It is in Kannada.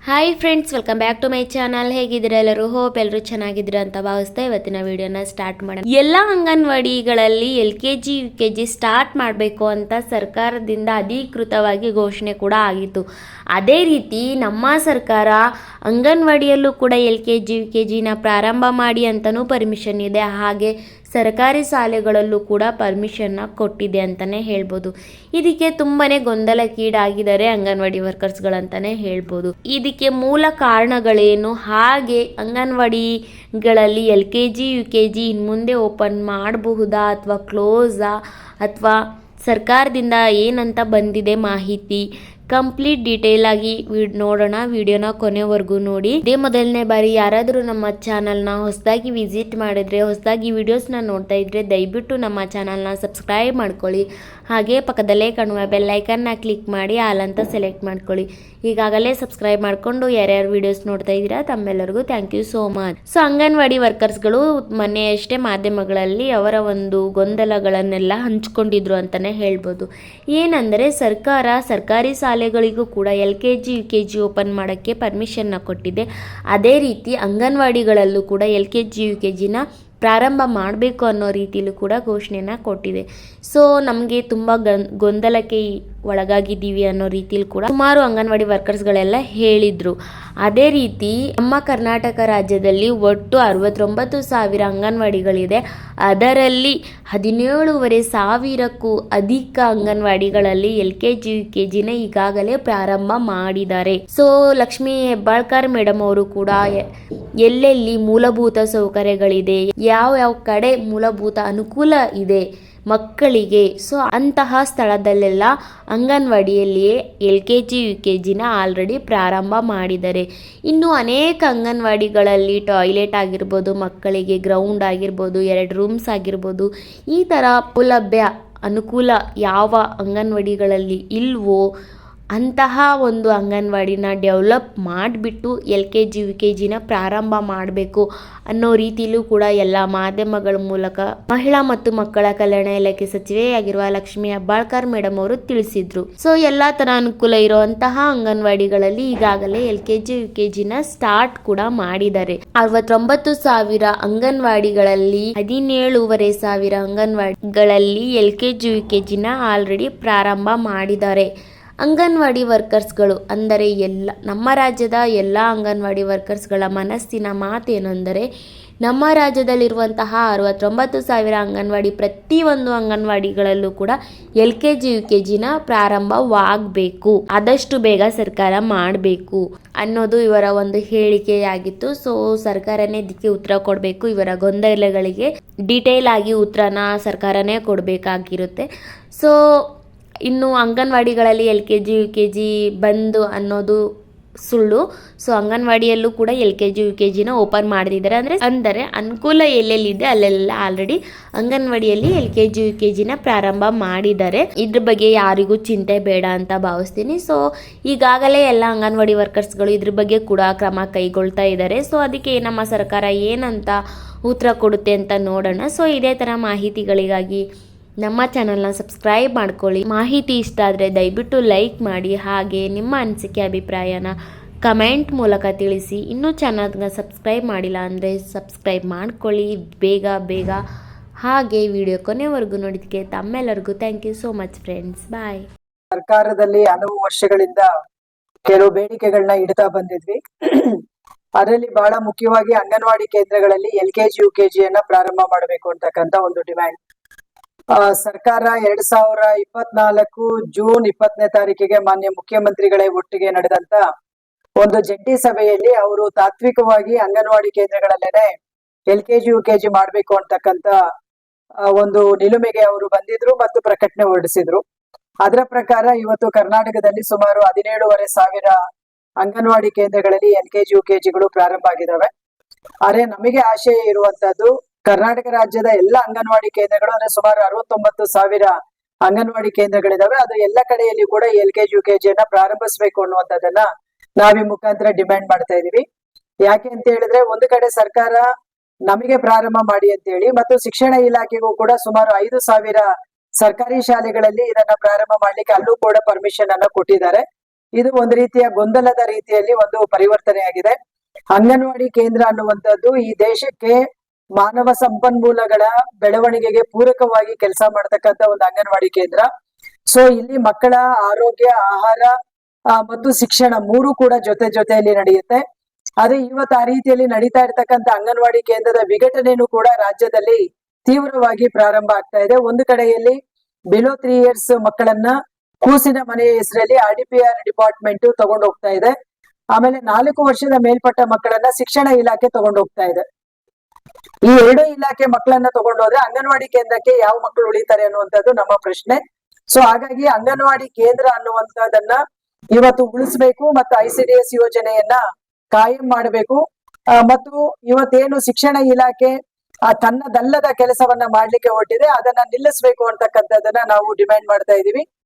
Hi friends, welcome back to my channel. ಹೇಗಿದ್ದೀರಾ ಎಲ್ಲರೂ? ಹೋಪ್ ಎಲ್ಲರೂ ಚೆನ್ನಾಗಿದ್ದೀರಾ ಅಂತ ಭಾವಿಸ್ತಾ ಇವತ್ತಿನ ವಿಡಿಯೋನ ಸ್ಟಾರ್ಟ್ ಮಾಡೋಣ. ಎಲ್ಲ ಅಂಗನವಾಡಿಗಳಲ್ಲಿ LKG UKG ಸ್ಟಾರ್ಟ್ ಮಾಡಬೇಕು ಅಂತ ಸರ್ಕಾರದಿಂದ ಅಧಿಕೃತವಾಗಿ ಘೋಷಣೆ ಕೂಡ ಆಗಿತ್ತು. ಅದೇ ರೀತಿ ನಮ್ಮ ಸರ್ಕಾರ ಅಂಗನವಾಡಿಯಲ್ಲೂ ಕೂಡ LKG UKGನ ಪ್ರಾರಂಭ ಮಾಡಿ ಅಂತಲೂ ಪರ್ಮಿಷನ್ ಇದೆ. ಹಾಗೆ ಸರ್ಕಾರಿ ಶಾಲೆಗಳಲ್ಲೂ ಕೂಡ ಪರ್ಮಿಷನ್ನ ಕೊಟ್ಟಿದೆ ಅಂತಲೇ ಹೇಳ್ಬೋದು. ಇದಕ್ಕೆ ತುಂಬಾ ಗೊಂದಲಕ್ಕೀಡಾಗಿದ್ದಾರೆ ಅಂಗನವಾಡಿ ವರ್ಕರ್ಸ್ಗಳಂತಲೇ ಹೇಳ್ಬೋದು. ಇದಕ್ಕೆ ಮೂಲ ಕಾರಣಗಳೇನು, ಹಾಗೆ ಅಂಗನವಾಡಿಗಳಲ್ಲಿ LKG UKG ಇನ್ನು ಮುಂದೆ ಓಪನ್ ಮಾಡಬಹುದಾ ಅಥವಾ ಕ್ಲೋಸಾ, ಅಥವಾ ಸರ್ಕಾರದಿಂದ ಏನಂತ ಬಂದಿದೆ ಮಾಹಿತಿ, ಕಂಪ್ಲೀಟ್ ಡೀಟೇಲ್ ಆಗಿ ನೋಡೋಣ. ವಿಡಿಯೋನ ಕೊನೆವರೆಗೂ ನೋಡಿ. ಇದೇ ಮೊದಲನೇ ಬಾರಿ ಯಾರಾದರೂ ನಮ್ಮ ಚಾನಲ್ನ ಹೊಸದಾಗಿ ವಿಸಿಟ್ ಮಾಡಿದ್ರೆ, ಹೊಸದಾಗಿ ವಿಡಿಯೋಸ್ನ ನೋಡ್ತಾ ಇದ್ರೆ ದಯವಿಟ್ಟು ನಮ್ಮ ಚಾನಲ್ನ ಸಬ್ಸ್ಕ್ರೈಬ್ ಮಾಡ್ಕೊಳ್ಳಿ. ಹಾಗೆ ಪಕ್ಕದಲ್ಲೇ ಕಾಣುವ ಬೆಲ್ ಐಕನ್ನ ಕ್ಲಿಕ್ ಮಾಡಿ ಆಲ್ ಅಂತ ಸೆಲೆಕ್ಟ್ ಮಾಡ್ಕೊಳ್ಳಿ. ಈಗಾಗಲೇ ಸಬ್ಸ್ಕ್ರೈಬ್ ಮಾಡಿಕೊಂಡು ಯಾರ್ಯಾರು ವಿಡಿಯೋಸ್ ನೋಡ್ತಾ ಇದ್ದೀರಾ ತಮ್ಮೆಲ್ಲರಿಗೂ thank you so much. So anganwadi ವರ್ಕರ್ಸ್ಗಳು ಮೊನ್ನೆಯಷ್ಟೇ ಮಾಧ್ಯಮಗಳಲ್ಲಿ ಅವರ ಒಂದು ಗೊಂದಲಗಳನ್ನೆಲ್ಲ ಹಂಚ್ಕೊಂಡಿದ್ರು ಅಂತಲೇ ಹೇಳ್ಬೋದು. ಏನಂದರೆ ಸರ್ಕಾರಿ ಶಾಲೆಗಳಿಗೂ ಕೂಡ LKG UKG ಓಪನ್ ಮಾಡೋಕ್ಕೆ ಪರ್ಮಿಷನ್ನ ಕೊಟ್ಟಿದೆ. ಅದೇ ರೀತಿ ಅಂಗನವಾಡಿಗಳಲ್ಲೂ ಕೂಡ LKG UKGನ ಪ್ರಾರಂಭ ಮಾಡಬೇಕು ಅನ್ನೋ ರೀತಿಯಲ್ಲೂ ಕೂಡ ಘೋಷಣೆಯನ್ನು ಕೊಟ್ಟಿದೆ. ಸೊ ನಮಗೆ ತುಂಬ ಗೊಂದಲಕ್ಕೆ ಒಳಗಾಗಿದ್ದೀವಿ ಅನ್ನೋ ರೀತಿಯಲ್ಲಿ ಕೂಡ ಸುಮಾರು ಅಂಗನವಾಡಿ ವರ್ಕರ್ಸ್ಗಳೆಲ್ಲ ಹೇಳಿದರು. ಅದೇ ರೀತಿ ನಮ್ಮ ಕರ್ನಾಟಕ ರಾಜ್ಯದಲ್ಲಿ ಒಟ್ಟು 69,000 ಅಂಗನವಾಡಿಗಳಿದೆ. ಅದರಲ್ಲಿ 17,500ಕ್ಕೂ ಅಧಿಕ ಅಂಗನವಾಡಿಗಳಲ್ಲಿ LKG UKGನ ಈಗಾಗಲೇ ಪ್ರಾರಂಭ ಮಾಡಿದ್ದಾರೆ. ಸೊ ಲಕ್ಷ್ಮೀ ಹೆಬ್ಬಾಳ್ಕರ್ ಮೇಡಮ್ ಅವರು ಕೂಡ ಎಲ್ಲೆಲ್ಲಿ ಮೂಲಭೂತ ಸೌಕರ್ಯಗಳಿದೆ, ಯಾವ ಕಡೆ ಮೂಲಭೂತ ಅನುಕೂಲ ಇದೆ ಮಕ್ಕಳಿಗೆ, ಸೊ ಅಂತಹ ಸ್ಥಳದಲ್ಲೆಲ್ಲ ಅಂಗನವಾಡಿಯಲ್ಲಿಯೇ LKG UKGನ ಆಲ್ರೆಡಿ ಪ್ರಾರಂಭ ಮಾಡಿದ್ದಾರೆ. ಇನ್ನು ಅನೇಕ ಅಂಗನವಾಡಿಗಳಲ್ಲಿ ಟಾಯ್ಲೆಟ್ ಆಗಿರ್ಬೋದು, ಮಕ್ಕಳಿಗೆ ಗ್ರೌಂಡ್ ಆಗಿರ್ಬೋದು, 2 ರೂಮ್ಸ್ ಆಗಿರ್ಬೋದು, ಈ ಥರ ಸೌಲಭ್ಯ ಅನುಕೂಲ ಯಾವ ಅಂಗನವಾಡಿಗಳಲ್ಲಿ ಇಲ್ವೋ ಅಂತಹ ಒಂದು ಅಂಗನವಾಡಿನ ಡೆವಲಪ್ ಮಾಡಿಬಿಟ್ಟು LKG UKGನ ಪ್ರಾರಂಭ ಮಾಡಬೇಕು ಅನ್ನೋ ರೀತಿಯಲ್ಲೂ ಕೂಡ ಎಲ್ಲ ಮಾಧ್ಯಮಗಳ ಮೂಲಕ ಮಹಿಳಾ ಮತ್ತು ಮಕ್ಕಳ ಕಲ್ಯಾಣ ಇಲಾಖೆ ಸಚಿವೆಯಾಗಿರುವ ಲಕ್ಷ್ಮೀ ಹೆಬ್ಬಾಳ್ಕರ್ ಮೇಡಮ್ ಅವರು ತಿಳಿಸಿದ್ರು. ಸೊ ಎಲ್ಲ ಥರ ಅನುಕೂಲ ಇರುವಂತಹ ಅಂಗನವಾಡಿಗಳಲ್ಲಿ ಈಗಾಗಲೇ LKG UKGನ ಸ್ಟಾರ್ಟ್ ಕೂಡ ಮಾಡಿದ್ದಾರೆ. 69,000 ಅಂಗನವಾಡಿಗಳಲ್ಲಿ 17,500 ಅಂಗನವಾಡಿಗಳಲ್ಲಿ LKG UKGನ ಆಲ್ರೆಡಿ ಪ್ರಾರಂಭ ಮಾಡಿದ್ದಾರೆ. ಅಂಗನವಾಡಿ ವರ್ಕರ್ಸ್ಗಳು ಅಂದರೆ ನಮ್ಮ ರಾಜ್ಯದ ಎಲ್ಲ ಅಂಗನವಾಡಿ ವರ್ಕರ್ಸ್ಗಳ ಮನಸ್ಸಿನ ಮಾತೇನೆಂದರೆ, ನಮ್ಮ ರಾಜ್ಯದಲ್ಲಿರುವಂತಹ 69,000 ಅಂಗನವಾಡಿ ಪ್ರತಿಯೊಂದು ಅಂಗನವಾಡಿಗಳಲ್ಲೂ ಕೂಡ LKG UKGನ ಪ್ರಾರಂಭವಾಗಬೇಕು, ಆದಷ್ಟು ಬೇಗ ಸರ್ಕಾರ ಮಾಡಬೇಕು ಅನ್ನೋದು ಇವರ ಒಂದು ಹೇಳಿಕೆಯಾಗಿತ್ತು. ಸೊ ಸರ್ಕಾರನೇ ಇದಕ್ಕೆ ಉತ್ತರ ಕೊಡಬೇಕು. ಇವರ ಗೊಂದಲಗಳಿಗೆ ಡೀಟೇಲ್ ಆಗಿ ಉತ್ತರನ ಸರ್ಕಾರನೇ ಕೊಡಬೇಕಾಗಿರುತ್ತೆ. ಸೊ ಇನ್ನು ಅಂಗನವಾಡಿಗಳಲ್ಲಿ LKG UKG ಬಂದು ಅನ್ನೋದು ಸುಳ್ಳು. ಸೊ ಅಂಗನವಾಡಿಯಲ್ಲೂ ಕೂಡ LKG UKGನ ಓಪನ್ ಮಾಡಿದ್ದಾರೆ. ಅಂದರೆ ಅನುಕೂಲ ಎಲ್ಲೆಲ್ಲಿದೆ ಅಲ್ಲೆಲ್ಲ ಆಲ್ರೆಡಿ ಅಂಗನವಾಡಿಯಲ್ಲಿ LKG UKGನ ಪ್ರಾರಂಭ ಮಾಡಿದ್ದಾರೆ. ಇದ್ರ ಬಗ್ಗೆ ಯಾರಿಗೂ ಚಿಂತೆ ಬೇಡ ಅಂತ ಭಾವಿಸ್ತೀನಿ. ಸೊ ಈಗಾಗಲೇ ಎಲ್ಲ ಅಂಗನವಾಡಿ ವರ್ಕರ್ಸ್ಗಳು ಇದ್ರ ಬಗ್ಗೆ ಕೂಡ ಕ್ರಮ ಕೈಗೊಳ್ತಾ ಇದ್ದಾರೆ. ಸೊ ಅದಕ್ಕೆ ನಮ್ಮ ಸರ್ಕಾರ ಏನಂತ ಉತ್ತರ ಕೊಡುತ್ತೆ ಅಂತ ನೋಡೋಣ. ಸೊ ಇದೇ ಥರ ಮಾಹಿತಿಗಳಿಗಾಗಿ ನಮ್ಮ ಚಾನಲ್ನ ಸಬ್ಸ್ಕ್ರೈಬ್ ಮಾಡ್ಕೊಳ್ಳಿ. ಮಾಹಿತಿ ಇಷ್ಟ ಆದರೆ ದಯವಿಟ್ಟು ಲೈಕ್ ಮಾಡಿ. ಹಾಗೆ ನಿಮ್ಮ ಅನಿಸಿಕೆ ಅಭಿಪ್ರಾಯನ ಕಮೆಂಟ್ ಮೂಲಕ ತಿಳಿಸಿ. ಇನ್ನೂ ಚಾನಲ್ನ ಸಬ್ಸ್ಕ್ರೈಬ್ ಮಾಡಿಲ್ಲ ಅಂದರೆ ಸಬ್ಸ್ಕ್ರೈಬ್ ಮಾಡ್ಕೊಳ್ಳಿ ಬೇಗ. ಹಾಗೆ ವಿಡಿಯೋ ಕೊನೆವರೆಗೂ ನೋಡಿದ್ದಕ್ಕೆ ತಮ್ಮೆಲ್ಲರಿಗೂ thank you so much friends. Bye. ಸರ್ಕಾರದಲ್ಲಿ ಹಲವು ವರ್ಷಗಳಿಂದ ಕೆಲವು ಬೇಡಿಕೆಗಳನ್ನ ಇಡ್ತಾ ಬಂದಿದ್ವಿ. ಅದರಲ್ಲಿ ಬಹಳ ಮುಖ್ಯವಾಗಿ ಅಂಗನವಾಡಿ ಕೇಂದ್ರಗಳಲ್ಲಿ LKG UKGಯನ್ನ ಪ್ರಾರಂಭ ಮಾಡಬೇಕು ಅಂತಕ್ಕಂಥ ಒಂದು ಡಿಮ್ಯಾಂಡ್. ಸರ್ಕಾರ 2024 ಜೂನ್ 20ನೇ ತಾರೀಕಿಗೆ ಮಾನ್ಯ ಮುಖ್ಯಮಂತ್ರಿಗಳೇ ಒಟ್ಟಿಗೆ ನಡೆದಂತ ಒಂದು ಜಂಟಿ ಸಭೆಯಲ್ಲಿ ಅವರು ತಾತ್ವಿಕವಾಗಿ ಅಂಗನವಾಡಿ ಕೇಂದ್ರಗಳಲ್ಲೇನೆ LKG UKG ಮಾಡ್ಬೇಕು ಅಂತಕ್ಕಂತ ಒಂದು ನಿಲುಮೆಗೆ ಅವರು ಬಂದಿದ್ರು ಮತ್ತು ಪ್ರಕಟಣೆ ಹೊರಡಿಸಿದ್ರು. ಅದರ ಪ್ರಕಾರ ಇವತ್ತು ಕರ್ನಾಟಕದಲ್ಲಿ ಸುಮಾರು 17,500 ಅಂಗನವಾಡಿ ಕೇಂದ್ರಗಳಲ್ಲಿ LKG UKGಗಳು ಪ್ರಾರಂಭ ಆಗಿದ್ದಾವೆ. ಆದ್ರೆ ನಮಗೆ ಆಶಯ ಇರುವಂತದ್ದು ಕರ್ನಾಟಕ ರಾಜ್ಯದ ಎಲ್ಲ ಅಂಗನವಾಡಿ ಕೇಂದ್ರಗಳು ಅಂದ್ರೆ ಸುಮಾರು 69,000 ಅಂಗನವಾಡಿ ಕೇಂದ್ರಗಳಿದಾವೆ. ಅದು ಎಲ್ಲ ಕಡೆಯಲ್ಲಿ ಕೂಡ LKG UKGಯನ್ನ ಪ್ರಾರಂಭಿಸಬೇಕು ಅನ್ನುವಂಥದ್ದನ್ನ ನಾವೀ ಮುಖಾಂತರ ಡಿಮ್ಯಾಂಡ್ ಮಾಡ್ತಾ ಇದೀವಿ. ಯಾಕೆ ಅಂತ ಹೇಳಿದ್ರೆ, ಒಂದು ಕಡೆ ಸರ್ಕಾರ ನಮಗೆ ಪ್ರಾರಂಭ ಮಾಡಿ ಅಂತ ಹೇಳಿ ಮತ್ತು ಶಿಕ್ಷಣ ಇಲಾಖೆಗೂ ಕೂಡ ಸುಮಾರು 5,000 ಸರ್ಕಾರಿ ಶಾಲೆಗಳಲ್ಲಿ ಇದನ್ನ ಪ್ರಾರಂಭ ಮಾಡ್ಲಿಕ್ಕೆ ಅಲ್ಲೂ ಕೂಡ ಪರ್ಮಿಷನ್ ಅನ್ನ ಕೊಟ್ಟಿದ್ದಾರೆ. ಇದು ಒಂದು ರೀತಿಯ ಗೊಂದಲದ ರೀತಿಯಲ್ಲಿ ಒಂದು ಪರಿವರ್ತನೆ ಆಗಿದೆ. ಅಂಗನವಾಡಿ ಕೇಂದ್ರ ಅನ್ನುವಂಥದ್ದು ಈ ದೇಶಕ್ಕೆ ಮಾನವ ಸಂಪನ್ಮೂಲಗಳ ಬೆಳವಣಿಗೆಗೆ ಪೂರಕವಾಗಿ ಕೆಲಸ ಮಾಡ್ತಕ್ಕಂಥ ಒಂದು ಅಂಗನವಾಡಿ ಕೇಂದ್ರ. ಸೊ ಇಲ್ಲಿ ಮಕ್ಕಳ ಆರೋಗ್ಯ, ಆಹಾರ ಮತ್ತು ಶಿಕ್ಷಣ ಮೂರು ಕೂಡ ಜೊತೆಯಲ್ಲಿ ನಡೆಯುತ್ತೆ. ಆದ್ರೆ ಇವತ್ತು ಆ ರೀತಿಯಲ್ಲಿ ನಡೀತಾ ಇರ್ತಕ್ಕಂಥ ಅಂಗನವಾಡಿ ಕೇಂದ್ರದ ವಿಘಟನೆಯೂ ಕೂಡ ರಾಜ್ಯದಲ್ಲಿ ತೀವ್ರವಾಗಿ ಪ್ರಾರಂಭ ಆಗ್ತಾ ಇದೆ. ಒಂದು ಕಡೆಯಲ್ಲಿ ಬಿಲೋ 3 years ಮಕ್ಕಳನ್ನ ಕೂಸಿನ ಮನೆಯ ಹೆಸರಲ್ಲಿ RDPR ಡಿಪಾರ್ಟ್ಮೆಂಟ್ ತಗೊಂಡು ಹೋಗ್ತಾ ಇದೆ. ಆಮೇಲೆ 4 ವರ್ಷದ ಮೇಲ್ಪಟ್ಟ ಮಕ್ಕಳನ್ನ ಶಿಕ್ಷಣ ಇಲಾಖೆ ತಗೊಂಡು ಹೋಗ್ತಾ ಇದೆ. ಈ ಎರಡು ಇಲಾಖೆ ಮಕ್ಕಳನ್ನ ತಗೊಂಡೋದ್ರೆ ಅಂಗನವಾಡಿ ಕೇಂದ್ರಕ್ಕೆ ಯಾವ ಮಕ್ಕಳು ಉಳಿತಾರೆ ಅನ್ನುವಂಥದ್ದು ನಮ್ಮ ಪ್ರಶ್ನೆ. ಸೊ ಹಾಗಾಗಿ ಅಂಗನವಾಡಿ ಕೇಂದ್ರ ಅನ್ನುವಂಥದ್ದನ್ನ ಇವತ್ತು ಉಳಿಸ್ಬೇಕು ಮತ್ತು ICDS ಯೋಜನೆಯನ್ನ ಕಾಯಂ ಮಾಡಬೇಕು. ಮತ್ತು ಇವತ್ತೇನು ಶಿಕ್ಷಣ ಇಲಾಖೆ ತನ್ನದಲ್ಲದ ಕೆಲಸವನ್ನ ಮಾಡ್ಲಿಕ್ಕೆ ಹೊರಟಿದೆ ಅದನ್ನ ನಿಲ್ಲಿಸಬೇಕು ಅಂತಕ್ಕಂಥದ್ದನ್ನ ನಾವು ಡಿಮ್ಯಾಂಡ್ ಮಾಡ್ತಾ ಇದೀವಿ.